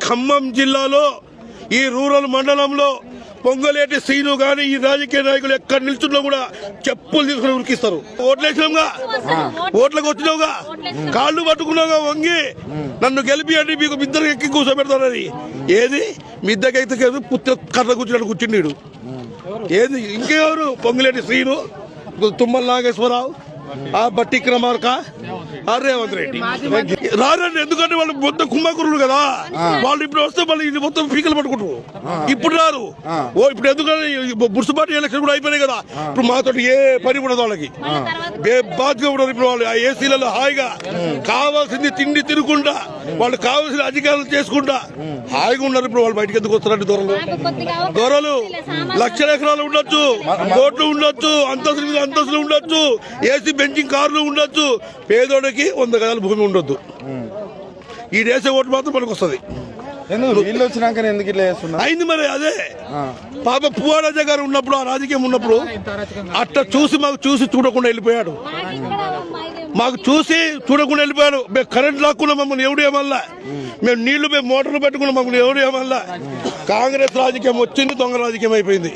ఖమ్మం జిల్లాలో ఈ రూరల్ మండలంలో పొంగలేటి శ్రీను గాని ఈ రాజకీయ నాయకులు ఎక్కడ నిల్చున్నా కూడా చెప్పులు తీసుకుని ఉరికిస్తారు. ఓట్లేసినావుగా, ఓట్లకు వచ్చినావుగా, కాళ్ళు పట్టుకున్నావుగా వంగి నన్ను గెలిపియండి మీకు మిద్దరికి ఎక్కి కూర్చోబెడతారని. ఏది మిద్దకైతే కర్ర కూర్చున్నాడు కూర్చుండీడు. ఏది ఇంకెవరు? పొంగులేటి శ్రీను, తుమ్మల నాగేశ్వరరావు, ఆ బట్టి క్రమార్క, రేవంత్ రెడ్డి రారండి. ఎందుకంటే వాళ్ళు మొత్తం కుంభకరులు కదా. వాళ్ళు ఇప్పుడు వస్తే మళ్ళీ ఇది మొత్తం పీకలు పట్టుకుంటారు. ఇప్పుడు రారు. ఇప్పుడు ఎందుకంటే మున్సిపాలిటీ ఎలక్షన్ కూడా అయిపోయినాయి కదా. ఇప్పుడు మాతో ఏ పని ఉండదు వాళ్ళకి. బాధ్యత ఉండదు. ఇప్పుడు వాళ్ళు ఏసీలలో హాయిగా కావాల్సింది తిండి తినకుండా, వాళ్ళు కావాల్సిన అధికారులు చేసుకుంటా హాయిగా ఉన్నారు. ఇప్పుడు వాళ్ళు బయటకు ఎందుకు వస్తారండి? దొరలు లక్షల ఎకరాలు ఉండొచ్చు, కోట్లు ఉండొచ్చు, అంతస్తులు ఉండొచ్చు, ఏసీ బెంచింగ్ కార్లు ఉండొచ్చు. పేదోడికి 100 గదాల భూమి ఉండొద్దు. ఈ దేశ ఓటు మాత్రం మనకు వస్తుంది. అయింది మరి. అదే పాప పువ్వారాజా గారు ఉన్నప్పుడు, ఆ రాజకీయం ఉన్నప్పుడు అట్లా చూసి చూడకుండా వెళ్ళిపోయాడు. మాకు చూసి చూడకుండా వెళ్ళిపోయాడు. మేము కరెంట్ లాక్కున్నాం, మమ్మల్ని ఎవడు ఏమల్లా. మేము నీళ్లు మేము మోటార్లు పెట్టుకున్నాం, మమ్మల్ని ఎవడు ఏమల్లా. కాంగ్రెస్ రాజకీయం వచ్చింది, దొంగ రాజకీయం అయిపోయింది.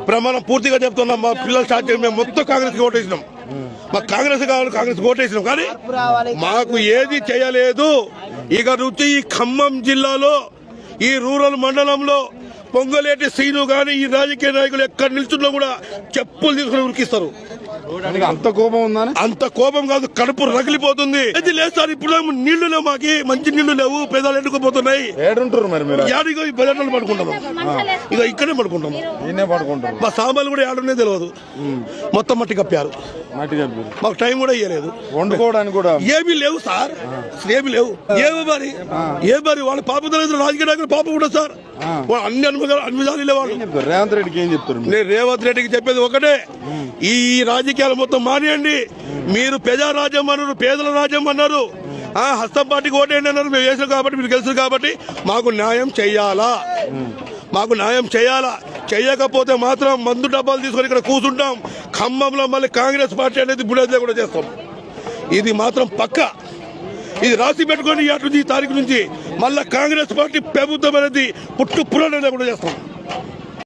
ప్రమాణం పూర్తిగా చెప్తున్నాం. మా పిల్లలు స్టార్ట్ చేసి మేము మొత్తం కాంగ్రెస్కి ఓటేసినాం. మాకు కాంగ్రెస్ కావాలి, కాంగ్రెస్ ఓటేసినాం. కానీ మాకు ఏది చేయలేదు. ఇక నుంచి ఈ ఖమ్మం జిల్లాలో ఈ రూరల్ మండలంలో పొంగలేటి శ్రీను గాని ఈ రాజకీయ నాయకులు ఎక్కడ నిల్చున్నా కూడా చెప్పులు తీసుకుని ఉరికిస్తారు. అంత కోపం ఉందా? అంత కోపం కాదు, కడుపు రగిలిపోతుంది. అది లేదు సార్. ఇప్పుడు నీళ్లు లేవు, మాకి మంచి నీళ్లు లేవు, పేదలు ఎండుకుపోతున్నాయి. యాడిగో ఈ బెల్లలు పడుకుంటాము, ఇక ఇక్కడే పడుకుంటాము. మా సామాన్లు కూడా ఏడున్నాయి తెలియదు. మొత్తం మట్టి కప్పారు. మాకు టైం కూడా ఇవ్వలేదు, వండుకోవడానికి కూడా ఏమీ లేవు సార్. ఏమి లేవు. ఏమి మరి వాళ్ళ పాప రాజకీయ నాయకులు పాప కూడా సార్. అన్ని అనుమతి వాళ్ళు. రేవంత్ రెడ్డికి ఏం చెప్తారు? నేను రేవంత్ రెడ్డికి చెప్పేది ఒకటే, ఈ రాజకీయాలు మొత్తం మానేయండి. మీరు ప్రజారాజ్యం అన్నారు, పేదల రాజ్యం అన్నారు, హస్తం పార్టీకి ఓటేయండి అన్నారు. మేము వేసాం కాబట్టి, మీరు గెలిచారు కాబట్టి మాకు న్యాయం చెయ్యాలా. మాకు న్యాయం చేయాలా. చెయ్యకపోతే మాత్రం మందు డబ్బాలు తీసుకొని ఇక్కడ కూర్చుంటాం. ఖమ్మంలో మళ్ళీ కాంగ్రెస్ పార్టీ అనేది బుడేదే కూడా చేస్తాం. ఇది మాత్రం పక్క. ఇది రాసి పెట్టుకొని ఈ తారీఖు నుంచి మళ్ళా కాంగ్రెస్ పార్టీ ప్రభుత్వం అనేది పుట్టు పురాణం కూడా చేస్తాం.